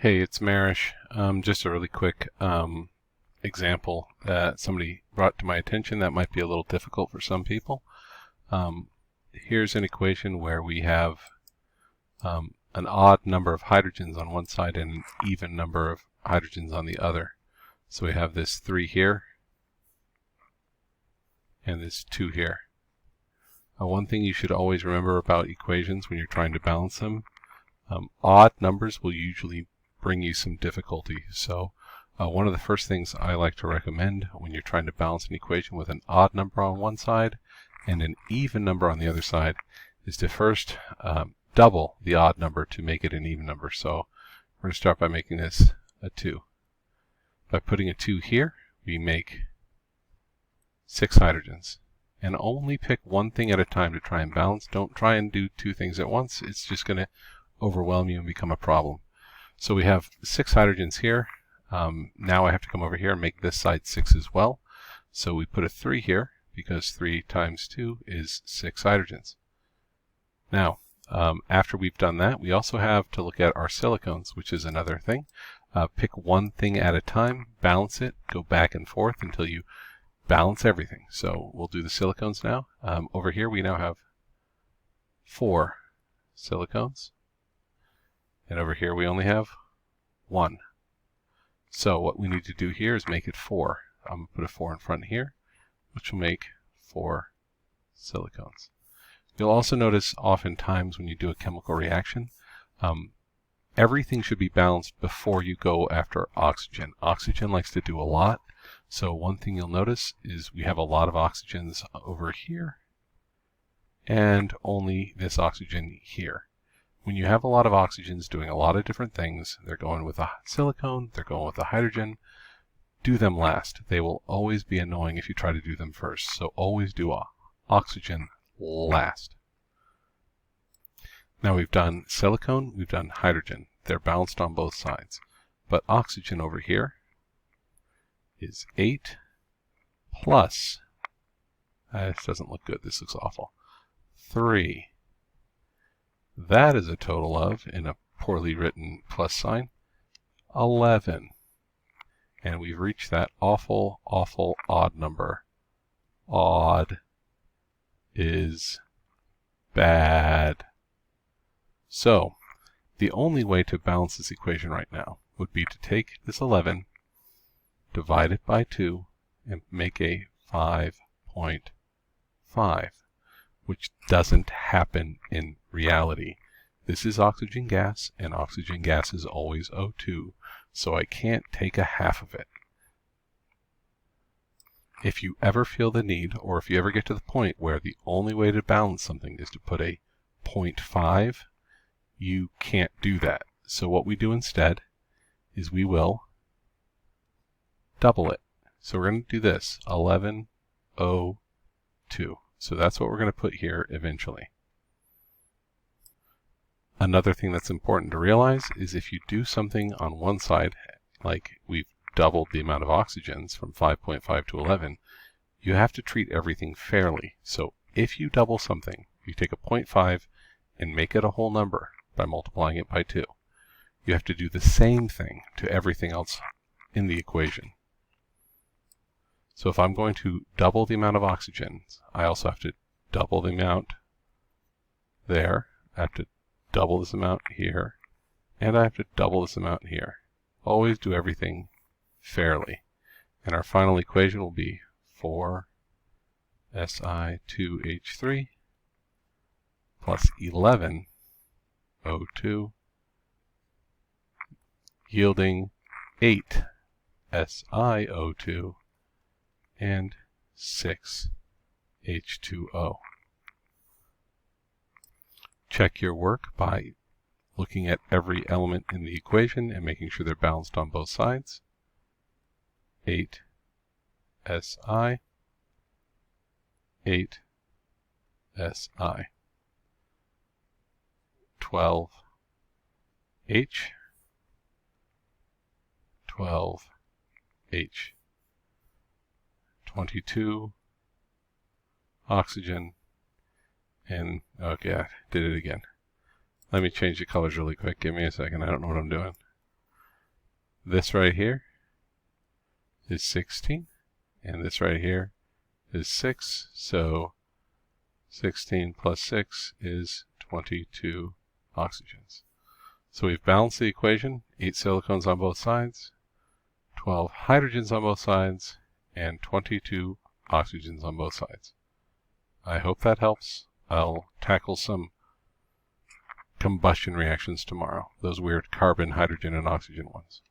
Hey, it's Marish. Just a really quick example that somebody brought to my attention that might be a little difficult for some people. Here's an equation where we have an odd number of hydrogens on one side and an even number of hydrogens on the other. So we have this 3 here and this 2 here. One thing you should always remember about equations when you're trying to balance them, odd numbers will usually bring you some difficulty. So one of the first things I like to recommend when you're trying to balance an equation with an odd number on one side and an even number on the other side is to first double the odd number to make it an even number. So we're going to start by making this a 2. By putting a 2 here, we make 6 hydrogens. And only pick one thing at a time to try and balance. Don't try and do 2 things at once. It's just going to overwhelm you and become a problem. So we have 6 hydrogens here. Now I have to come over here and make this side 6 as well. So we put a 3 here because 3 times 2 is 6 hydrogens. Now, after we've done that, we also have to look at our silicones, which is another thing. Pick one thing at a time, balance it, go back and forth until you balance everything. So we'll do the silicones now. Over here we now have 4 silicones. And over here we only have 1. So what we need to do here is make it 4. I'm going to put a 4 in front here, which will make 4 silicones. You'll also notice oftentimes when you do a chemical reaction, everything should be balanced before you go after oxygen. Oxygen likes to do a lot. So one thing you'll notice is we have a lot of oxygens over here and only this oxygen here. When you have a lot of oxygens doing a lot of different things, they're going with a silicone, they're going with a hydrogen, do them last. They will always be annoying if you try to do them first. So always do oxygen last. Now we've done silicone, we've done hydrogen. They're balanced on both sides. But oxygen over here is 8 plus, this doesn't look good, this looks awful, 3. That is a total of, in a poorly written plus sign, 11. And we've reached that awful, awful odd number. Odd is bad. So, the only way to balance this equation right now would be to take this 11, divide it by 2, and make a 5.5, which doesn't happen in reality. This is oxygen gas, and oxygen gas is always O2, so I can't take a half of it. If you ever feel the need, or if you ever get to the point where the only way to balance something is to put a 0.5, you can't do that. So what we do instead is we will double it. So we're going to do this, 11O2. So that's what we're going to put here eventually. Another thing that's important to realize is if you do something on one side, like we've doubled the amount of oxygens from 5.5 to 11, you have to treat everything fairly. So if you double something, you take a 0.5 and make it a whole number by multiplying it by 2. You have to do the same thing to everything else in the equation. So if I'm going to double the amount of oxygens, I also have to double the amount there. I have to double this amount here. And I have to double this amount here. Always do everything fairly. And our final equation will be 4Si2H3 plus 11O2 yielding 8SiO2 and 6H2O. Check your work by looking at every element in the equation and making sure they're balanced on both sides. 8Si, 8Si, 12H, 12H, 22 oxygen, and okay, I did it again. Let me change the colors really quick. Give me a second. I don't know what I'm doing. This right here is 16, and this right here is 6, so 16 plus 6 is 22 oxygens. So we've balanced the equation, 8 silicones on both sides, 12 hydrogens on both sides, and 22 oxygens on both sides. I hope that helps. I'll tackle some combustion reactions tomorrow, those weird carbon, hydrogen, and oxygen ones.